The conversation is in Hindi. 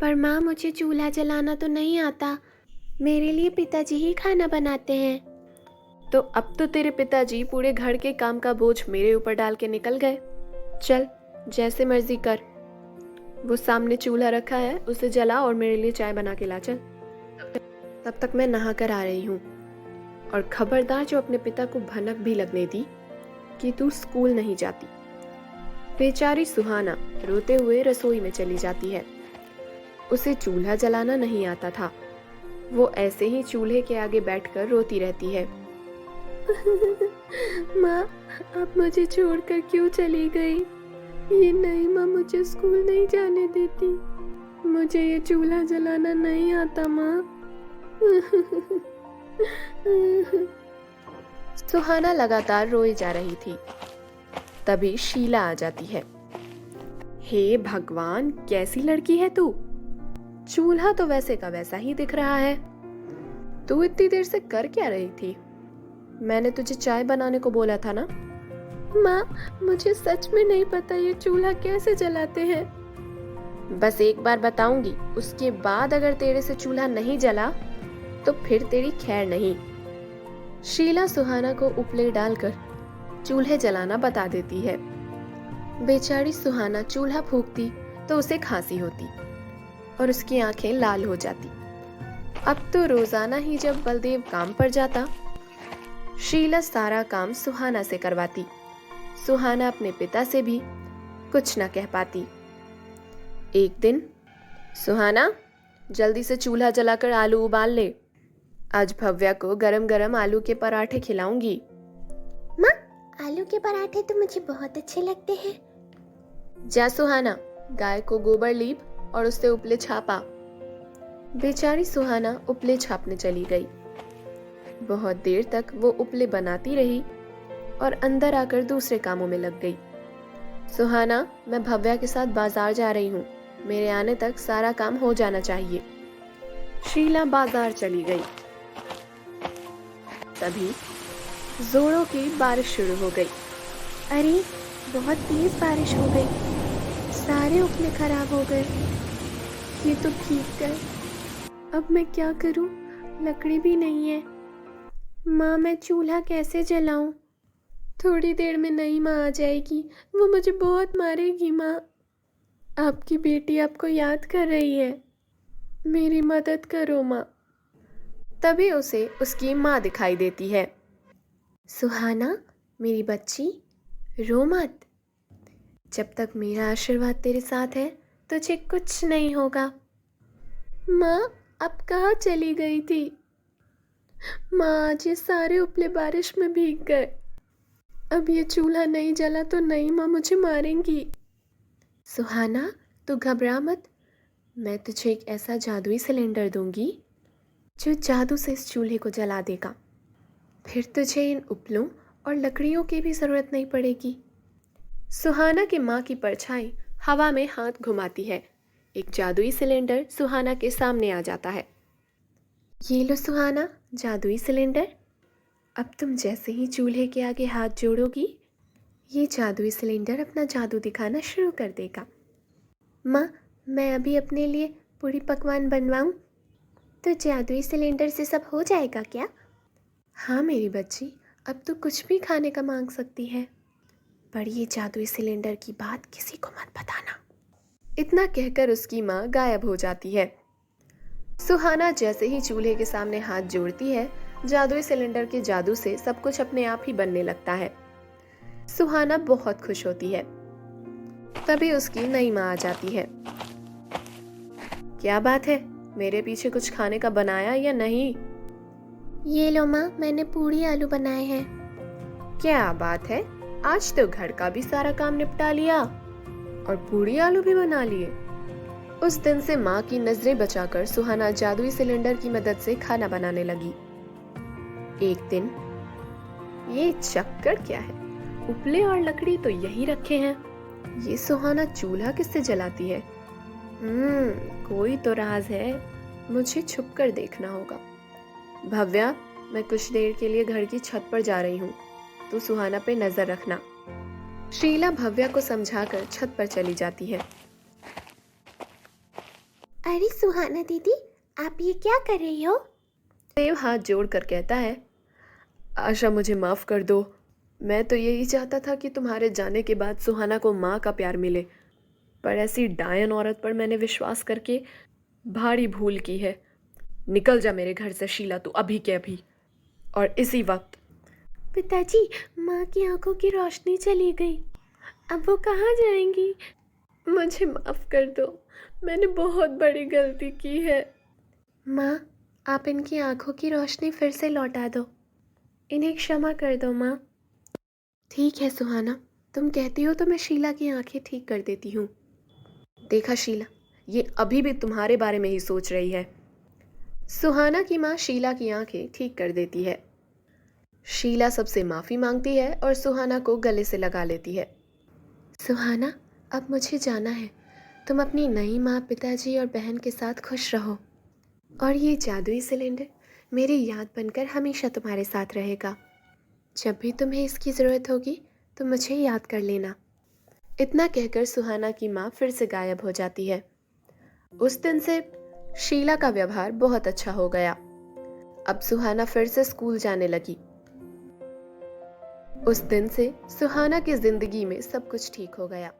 पर माँ मुझे चूल्हा जलाना तो नहीं आता। मेरे लिए पिताजी ही खाना बनाते हैं। तो अब तो तेरे पिताजी पूरे घर के काम का बोझ मेरे ऊपर डाल के निकल गए। चल, जैसे मर्जी कर। वो सामने चूल्हा रखा है, उसे जला और मेरे लिए चाय बना के ला चल। तब तक मैं नहा कर आ रही हूँ। और खबरदार जो अपने पिता को भनक भी लगने दी कि तू स्कूल नहीं जाती। बेचारी सुहाना रोते हुए रसोई में चली जाती है। उसे चूल्हा जलाना नहीं आता था। वो ऐसे ही चूल्हे के आगे बैठकर रोती रहती है। माँ, आप मुझे छोड़कर क्यों चली गई? ये नहीं माँ, मुझे स्कूल नहीं जाने देती। मुझे ये चूल्हा जलाना नहीं आता माँ। सुहाना लगातार रोई जा रही थी। तभी शीला आ जाती है। हे भगवान, कैसी लड़की है तू। चूल्हा तो वैसे का वैसा ही दिख रहा है। तू इतनी देर से कर क्या रही थी? मैंने तुझे चाय बनाने को बोला था ना। माँ, मुझे सच में नहीं पता ये चूल्हा कैसे जलाते हैं। बस एक बार बताऊंगी, उसके बाद अगर तेरे से चूल्हा नहीं जला तो फिर तेरी खैर नहीं। शीला सुहाना को उपले डालकर चूल्हे जलाना बता देती है। बेचारी सुहाना चूल्हा फूंकती तो उसे खांसी होती और उसकी आंखें लाल हो जाती। अब तो रोजाना ही जब बलदेव काम पर जाता, शीला सारा काम सुहाना से करवाती। सुहाना अपने पिता से भी कुछ न कह पाती। एक दिन, सुहाना, जल्दी से चूल्हा जलाकर आलू उबाल ले। आज भव्या को गरम गरम आलू के पराठे खिलाऊंगी। माँ, आलू के पराठे तो मुझे बहुत अच्छे लगते हैं। जा सुहाना, गाय को गोबर लीप और उससे उपले छापा। बेचारी सुहाना उपले छापने चली गई। बहुत देर तक वो उपले बनाती रही और अंदर आकर दूसरे कामों में लग गई। सुहाना, मैं भव्या के साथ बाजार जा रही हूँ। मेरे आने तक सारा काम हो जाना चाहिए। शीला बाजार चली गई। तभी जोरों की बारिश शुरू हो गई। अरे, बहुत तेज बारिश हो गई। सारे उपले खराब हो गए। ये तो भीग गए। अब मैं क्या करूं? लकड़ी भी नहीं है। माँ, मैं चूल्हा कैसे जलाऊं? थोड़ी देर में नई माँ आ जाएगी, वो मुझे बहुत मारेगी। माँ, आपकी बेटी आपको याद कर रही है। मेरी मदद करो माँ। तभी उसे उसकी माँ दिखाई देती है। सुहाना, मेरी बच्ची, रो मत। जब तक मेरा आशीर्वाद तेरे साथ है, तुझे कुछ नहीं होगा। माँ, अब कहाँ चली गई थी? माँ, आज ये सारे उपले बारिश में भीग गए। अब ये चूल्हा नहीं जला तो नई माँ मुझे मारेंगी। सुहाना, तू घबरा मत। मैं तुझे एक ऐसा जादुई सिलेंडर दूंगी जो जादू से इस चूल्हे को जला देगा। फिर तुझे इन उपलों और लकड़ियों की भी जरूरत नहीं पड़ेगी। सुहाना की माँ की परछाई हवा में हाथ घुमाती है। एक जादुई सिलेंडर सुहाना के सामने आ जाता है। ये लो सुहाना, जादुई सिलेंडर। अब तुम जैसे ही चूल्हे के आगे हाथ जोड़ोगी, ये जादुई सिलेंडर अपना जादू दिखाना शुरू कर देगा। माँ, मैं अभी अपने लिए पूरी पकवान बनवाऊँ? तो जादुई सिलेंडर से सब हो जाएगा क्या? हाँ मेरी बच्ची, अब तो कुछ भी खाने का मांग सकती है। पर ये जादुई सिलेंडर की बात किसी को मत बताना। इतना कहकर उसकी माँ गायब हो जाती है। सुहाना जैसे ही चूल्हे के सामने हाथ जोड़ती है, जादुई सिलेंडर के जादू से सब कुछ अपने आप ही बनने लगता है। सुहाना बहुत खुश होती है। तभी उसकी नई माँ आ जाती है। क्या बात है, मेरे पीछे कुछ खाने का बनाया या नहीं? ये लो माँ, मैंने पूरी आलू बनाए हैं। क्या बात है, आज तो घर का भी सारा काम निपटा लिया और पूरी आलू भी बना लिए। उस दिन से माँ की नजरें बचाकर सुहाना जादुई सिलेंडर की मदद से खाना बनाने लगी। एक दिन, ये चक्कर क्या है? उपले और लकड़ी तो यही रखे हैं। ये सुहाना चूल्हा किससे जलाती है? कोई तो राज है। मुझे छुपकर देखना होगा। भव्या, मैं कुछ देर के लिए घर की छत पर जा रही हूँ। तू सुहाना पे नजर रखना। शीला भव्या को समझाकर छत पर चली जाती है। अरे सुहाना दीदी, आप ये क्या कर रही हो? देव हाथ जोड़कर कहता है, आशा मुझे माफ़ कर दो। मैं तो यही चाहता था कि तुम्हारे जाने के बाद सुहाना को माँ का प्यार मिले, पर ऐसी डायन औरत पर मैंने विश्वास करके भारी भूल की है। निकल जा मेरे घर से शीला, तू अभी के अभी, और इसी वक्त। पिताजी, माँ की आंखों की रोशनी चली गई, अब वो कहाँ जाएंगी? मुझे माफ़ कर दो, मैंने बहुत बड़ी गलती की है। माँ, आप इनकी आंखों की रोशनी फिर से लौटा दो, इन्हें क्षमा कर दो माँ। ठीक है सुहाना, तुम कहती हो तो मैं शीला की आंखें ठीक कर देती हूँ। देखा शीला, ये अभी भी तुम्हारे बारे में ही सोच रही है। सुहाना की माँ शीला की आंखें ठीक कर देती है। शीला सबसे माफ़ी मांगती है और सुहाना को गले से लगा लेती है। सुहाना, अब मुझे जाना है। तुम अपनी नई माँ, पिताजी और बहन के साथ खुश रहो। और ये जादुई सिलेंडर मेरी याद बनकर हमेशा तुम्हारे साथ रहेगा। जब भी तुम्हें इसकी ज़रूरत होगी तो मुझे याद कर लेना। इतना कहकर सुहाना की माँ फिर से गायब हो जाती है। उस दिन से शीला का व्यवहार बहुत अच्छा हो गया। अब सुहाना फिर से स्कूल जाने लगी। उस दिन से सुहाना की जिंदगी में सब कुछ ठीक हो गया।